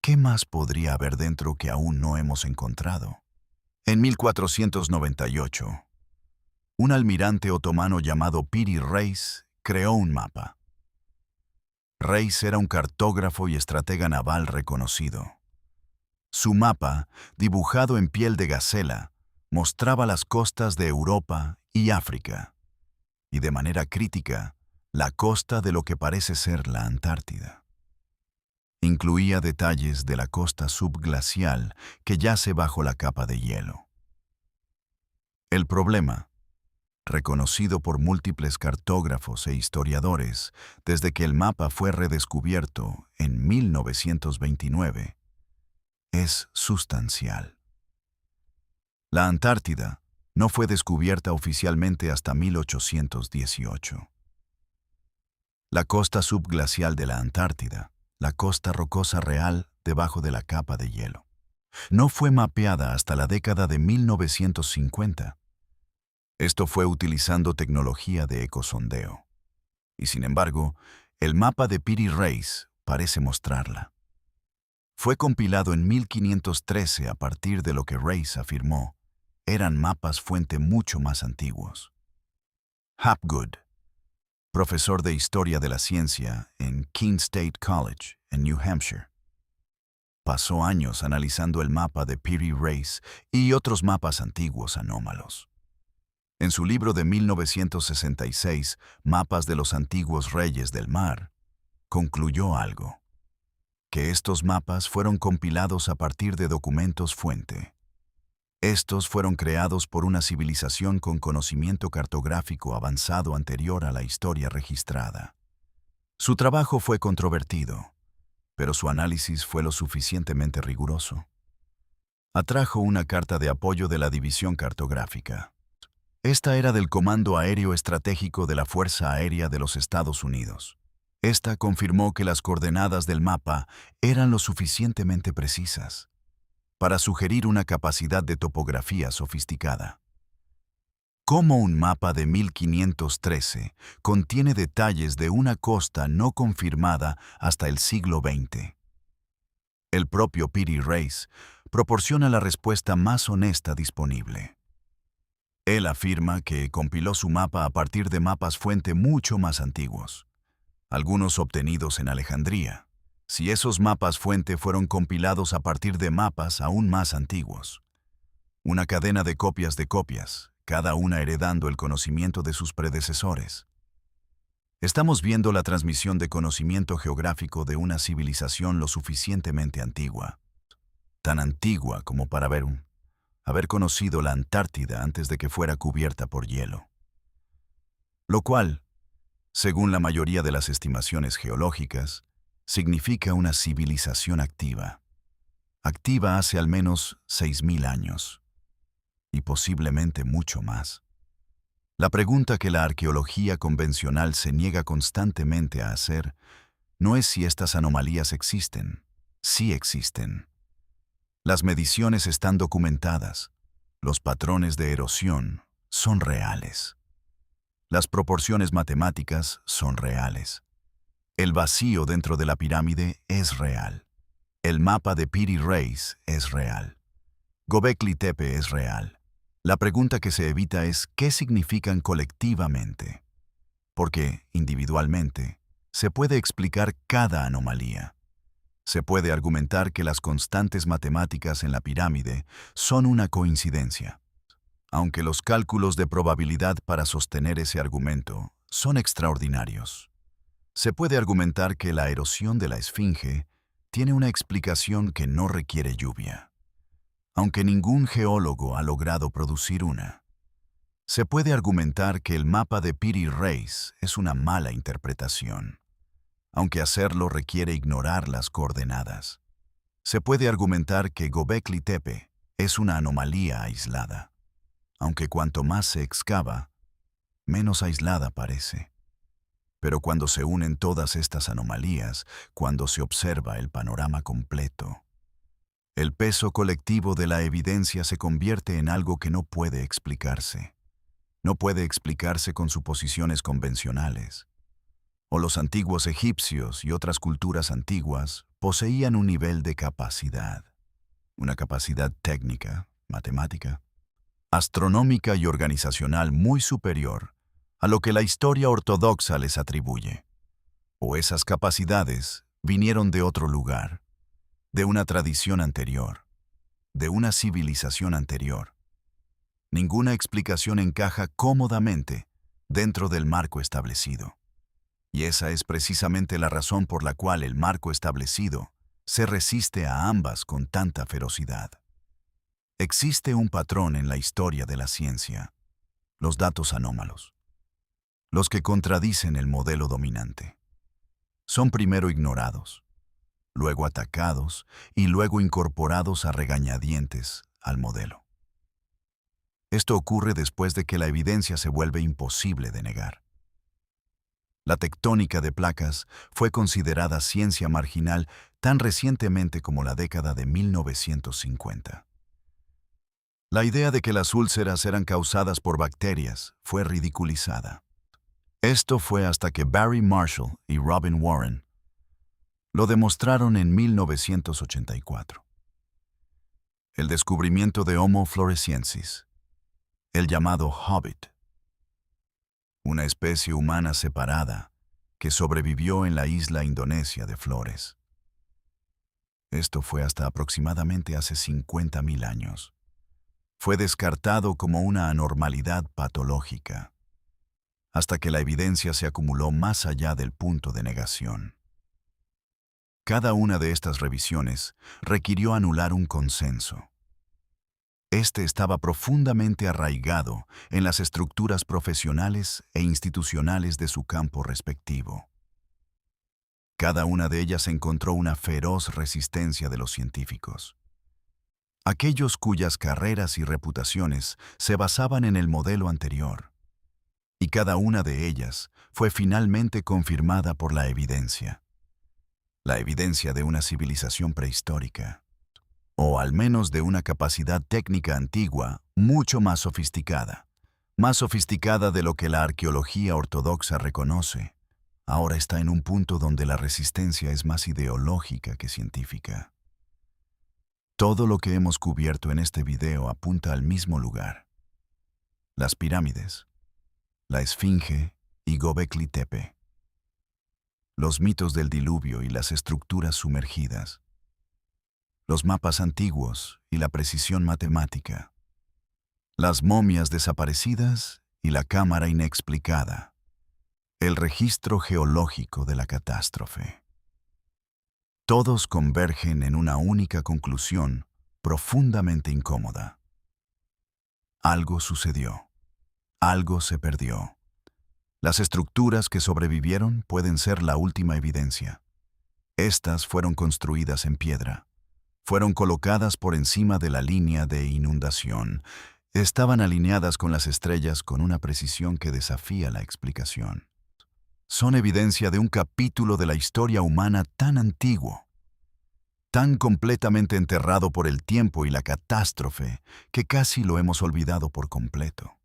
qué más podría haber dentro que aún no hemos encontrado? En 1498, un almirante otomano llamado Piri Reis creó un mapa. Reis era un cartógrafo y estratega naval reconocido. Su mapa, dibujado en piel de gacela, mostraba las costas de Europa y África, y de manera crítica, la costa de lo que parece ser la Antártida. Incluía detalles de la costa subglacial que yace bajo la capa de hielo. El problema, reconocido por múltiples cartógrafos e historiadores desde que el mapa fue redescubierto en 1929, es sustancial. La Antártida no fue descubierta oficialmente hasta 1818. La costa subglacial de la Antártida, la costa rocosa real debajo de la capa de hielo, no fue mapeada hasta la década de 1950. Esto fue utilizando tecnología de ecosondeo. Y sin embargo, el mapa de Piri Reis parece mostrarla. Fue compilado en 1513 a partir de lo que Reis afirmó eran mapas fuente mucho más antiguos. Hapgood, profesor de Historia de la Ciencia en Keene State College, en New Hampshire, pasó años analizando el mapa de Piri Reis y otros mapas antiguos anómalos. En su libro de 1966, Mapas de los antiguos reyes del mar, concluyó algo: que estos mapas fueron compilados a partir de documentos fuente. Estos fueron creados por una civilización con conocimiento cartográfico avanzado anterior a la historia registrada. Su trabajo fue controvertido, pero su análisis fue lo suficientemente riguroso. Atrajo una carta de apoyo de la División Cartográfica. Esta era del Comando Aéreo Estratégico de la Fuerza Aérea de los Estados Unidos. Esta confirmó que las coordenadas del mapa eran lo suficientemente precisas para sugerir una capacidad de topografía sofisticada. ¿Cómo un mapa de 1513 contiene detalles de una costa no confirmada hasta el siglo XX? El propio Piri Reis proporciona la respuesta más honesta disponible. Él afirma que compiló su mapa a partir de mapas fuente mucho más antiguos, algunos obtenidos en Alejandría. Si esos mapas fuente fueron compilados a partir de mapas aún más antiguos. Una cadena de copias, cada una heredando el conocimiento de sus predecesores. Estamos viendo la transmisión de conocimiento geográfico de una civilización lo suficientemente antigua, tan antigua como para haber conocido la Antártida antes de que fuera cubierta por hielo. Lo cual, según la mayoría de las estimaciones geológicas, significa una civilización activa. Activa hace al menos 6.000 años, y posiblemente mucho más. La pregunta que la arqueología convencional se niega constantemente a hacer no es si estas anomalías existen. Sí existen. Las mediciones están documentadas. Los patrones de erosión son reales. Las proporciones matemáticas son reales. El vacío dentro de la pirámide es real. El mapa de Piri Reis es real. Göbekli Tepe es real. La pregunta que se evita es ¿qué significan colectivamente? Porque, individualmente, se puede explicar cada anomalía. Se puede argumentar que las constantes matemáticas en la pirámide son una coincidencia, aunque los cálculos de probabilidad para sostener ese argumento son extraordinarios. Se puede argumentar que la erosión de la esfinge tiene una explicación que no requiere lluvia, aunque ningún geólogo ha logrado producir una. Se puede argumentar que el mapa de Piri Reis es una mala interpretación, aunque hacerlo requiere ignorar las coordenadas. Se puede argumentar que Göbekli Tepe es una anomalía aislada, aunque cuanto más se excava, menos aislada parece. Pero cuando se unen todas estas anomalías, cuando se observa el panorama completo, el peso colectivo de la evidencia se convierte en algo que no puede explicarse. No puede explicarse con suposiciones convencionales. O los antiguos egipcios y otras culturas antiguas poseían un nivel de capacidad, una capacidad técnica, matemática, astronómica y organizacional muy superior a lo que la historia ortodoxa les atribuye. O esas capacidades vinieron de otro lugar, de una tradición anterior, de una civilización anterior. Ninguna explicación encaja cómodamente dentro del marco establecido. Y esa es precisamente la razón por la cual el marco establecido se resiste a ambas con tanta ferocidad. Existe un patrón en la historia de la ciencia: los datos anómalos, los que contradicen el modelo dominante. Son primero ignorados, luego atacados y luego incorporados a regañadientes al modelo. Esto ocurre después de que la evidencia se vuelve imposible de negar. La tectónica de placas fue considerada ciencia marginal tan recientemente como la década de 1950. La idea de que las úlceras eran causadas por bacterias fue ridiculizada. Esto fue hasta que Barry Marshall y Robin Warren lo demostraron en 1984. El descubrimiento de Homo floresiensis, el llamado Hobbit, una especie humana separada que sobrevivió en la isla indonesia de Flores. Esto fue hasta aproximadamente hace 50.000 años. Fue descartado como una anormalidad patológica, hasta que la evidencia se acumuló más allá del punto de negación. Cada una de estas revisiones requirió anular un consenso. Este estaba profundamente arraigado en las estructuras profesionales e institucionales de su campo respectivo. Cada una de ellas encontró una feroz resistencia de los científicos. Aquellos cuyas carreras y reputaciones se basaban en el modelo anterior. Y cada una de ellas fue finalmente confirmada por la evidencia de una civilización prehistórica, o al menos de una capacidad técnica antigua mucho más sofisticada de lo que la arqueología ortodoxa reconoce. Ahora está en un punto donde la resistencia es más ideológica que científica. Todo lo que hemos cubierto en este video apunta al mismo lugar: las pirámides, la Esfinge y Göbekli Tepe, los mitos del diluvio y las estructuras sumergidas, los mapas antiguos y la precisión matemática, las momias desaparecidas y la cámara inexplicada, el registro geológico de la catástrofe. Todos convergen en una única conclusión profundamente incómoda. Algo sucedió. Algo se perdió. Las estructuras que sobrevivieron pueden ser la última evidencia. Estas fueron construidas en piedra. Fueron colocadas por encima de la línea de inundación. Estaban alineadas con las estrellas con una precisión que desafía la explicación. Son evidencia de un capítulo de la historia humana tan antiguo, tan completamente enterrado por el tiempo y la catástrofe, que casi lo hemos olvidado por completo.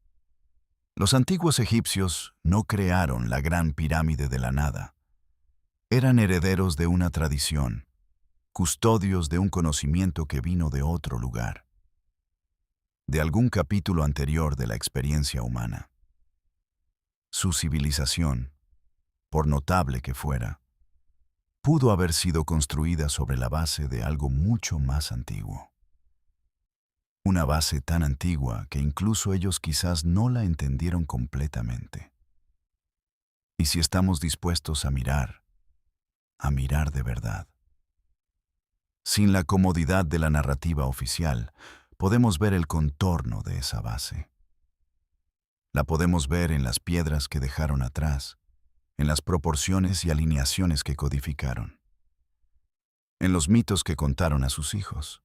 Los antiguos egipcios no crearon la gran pirámide de la nada. Eran herederos de una tradición, custodios de un conocimiento que vino de otro lugar. de algún capítulo anterior de la experiencia humana. Su civilización, por notable que fuera, pudo haber sido construida sobre la base de algo mucho más antiguo. Una base tan antigua que incluso ellos quizás no la entendieron completamente. Y si estamos dispuestos a mirar de verdad. Sin la comodidad de la narrativa oficial, podemos ver el contorno de esa base. La podemos ver en las piedras que dejaron atrás, en las proporciones y alineaciones que codificaron, en los mitos que contaron a sus hijos,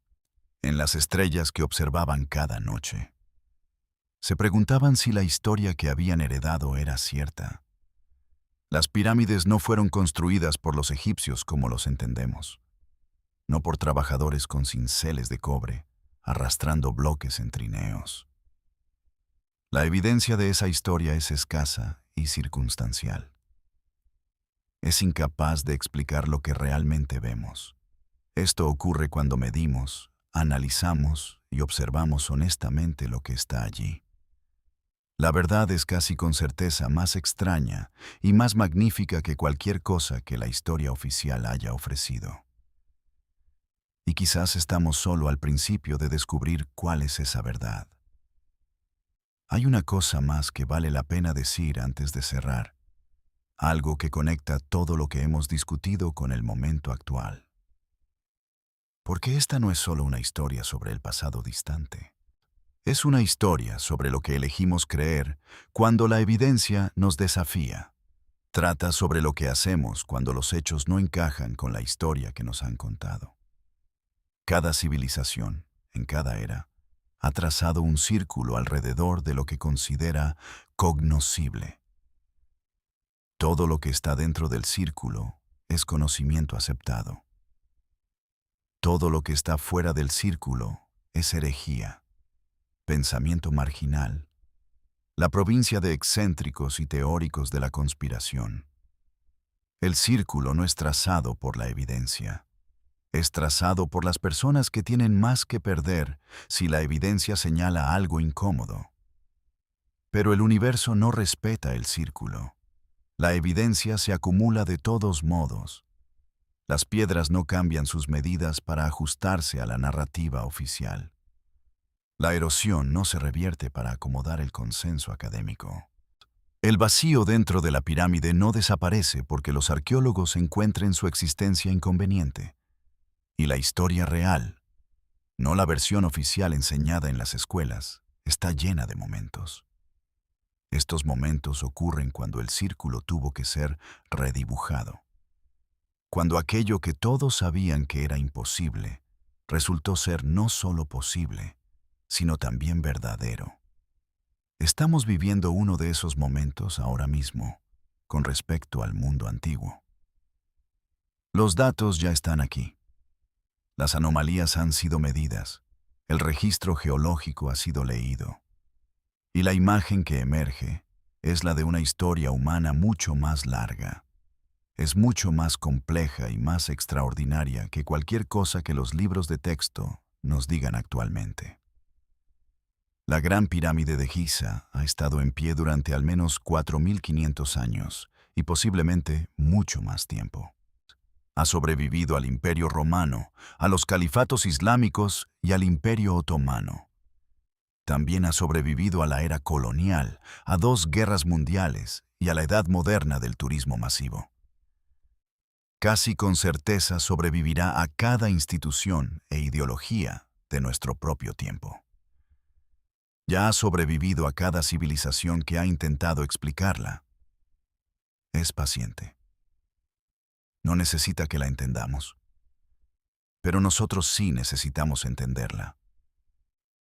en las estrellas que observaban cada noche. Se preguntaban si la historia que habían heredado era cierta. Las pirámides no fueron construidas por los egipcios como los entendemos, no por trabajadores con cinceles de cobre, arrastrando bloques en trineos. La evidencia de esa historia es escasa y circunstancial. Es incapaz de explicar lo que realmente vemos. Esto ocurre cuando medimos, analizamos y observamos honestamente lo que está allí. La verdad es casi con certeza más extraña y más magnífica que cualquier cosa que la historia oficial haya ofrecido. Y quizás estamos solo al principio de descubrir cuál es esa verdad. Hay una cosa más que vale la pena decir antes de cerrar, algo que conecta todo lo que hemos discutido con el momento actual. Porque esta no es solo una historia sobre el pasado distante. Es una historia sobre lo que elegimos creer cuando la evidencia nos desafía. Trata sobre lo que hacemos cuando los hechos no encajan con la historia que nos han contado. Cada civilización, en cada era, ha trazado un círculo alrededor de lo que considera cognoscible. Todo lo que está dentro del círculo es conocimiento aceptado. Todo lo que está fuera del círculo es herejía, pensamiento marginal, la provincia de excéntricos y teóricos de la conspiración. El círculo no es trazado por la evidencia. Es trazado por las personas que tienen más que perder si la evidencia señala algo incómodo. Pero el universo no respeta el círculo. La evidencia se acumula de todos modos. Las piedras no cambian sus medidas para ajustarse a la narrativa oficial. La erosión no se revierte para acomodar el consenso académico. El vacío dentro de la pirámide no desaparece porque los arqueólogos encuentren su existencia inconveniente. Y la historia real, no la versión oficial enseñada en las escuelas, está llena de momentos. Estos momentos ocurren cuando el círculo tuvo que ser redibujado. Cuando aquello que todos sabían que era imposible, resultó ser no solo posible, sino también verdadero. Estamos viviendo uno de esos momentos ahora mismo, con respecto al mundo antiguo. Los datos ya están aquí. Las anomalías han sido medidas, el registro geológico ha sido leído, y la imagen que emerge es la de una historia humana mucho más larga. Es mucho más compleja y más extraordinaria que cualquier cosa que los libros de texto nos digan actualmente. La Gran Pirámide de Giza ha estado en pie durante al menos 4.500 años y posiblemente mucho más tiempo. Ha sobrevivido al Imperio Romano, a los califatos islámicos y al Imperio Otomano. También ha sobrevivido a la era colonial, a 2 guerras mundiales y a la edad moderna del turismo masivo. Casi con certeza sobrevivirá a cada institución e ideología de nuestro propio tiempo. Ya ha sobrevivido a cada civilización que ha intentado explicarla. Es paciente. No necesita que la entendamos. Pero nosotros sí necesitamos entenderla.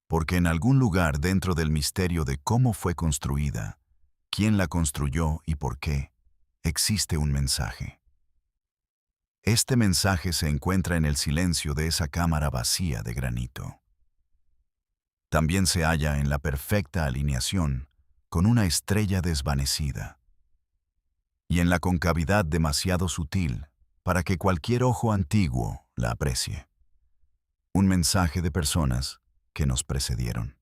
Porque en algún lugar dentro del misterio de cómo fue construida, quién la construyó y por qué, existe un mensaje. Este mensaje se encuentra en el silencio de esa cámara vacía de granito. También se halla en la perfecta alineación con una estrella desvanecida y en la concavidad demasiado sutil para que cualquier ojo antiguo la aprecie. Un mensaje de personas que nos precedieron.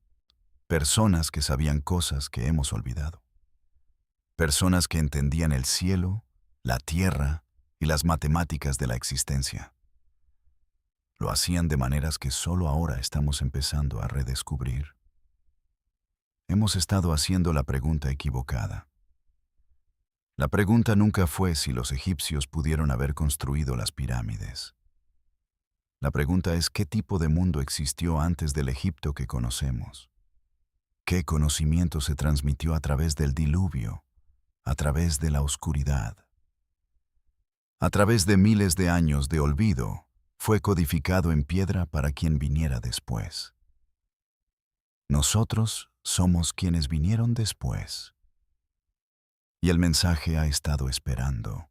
Personas que sabían cosas que hemos olvidado. Personas que entendían el cielo, la tierra y las matemáticas de la existencia. Lo hacían de maneras que solo ahora estamos empezando a redescubrir. Hemos estado haciendo la pregunta equivocada. La pregunta nunca fue si los egipcios pudieron haber construido las pirámides. La pregunta es qué tipo de mundo existió antes del Egipto que conocemos. ¿Qué conocimiento se transmitió a través del diluvio, a través de la oscuridad? A través de miles de años de olvido, fue codificado en piedra para quien viniera después. Nosotros somos quienes vinieron después. Y el mensaje ha estado esperando.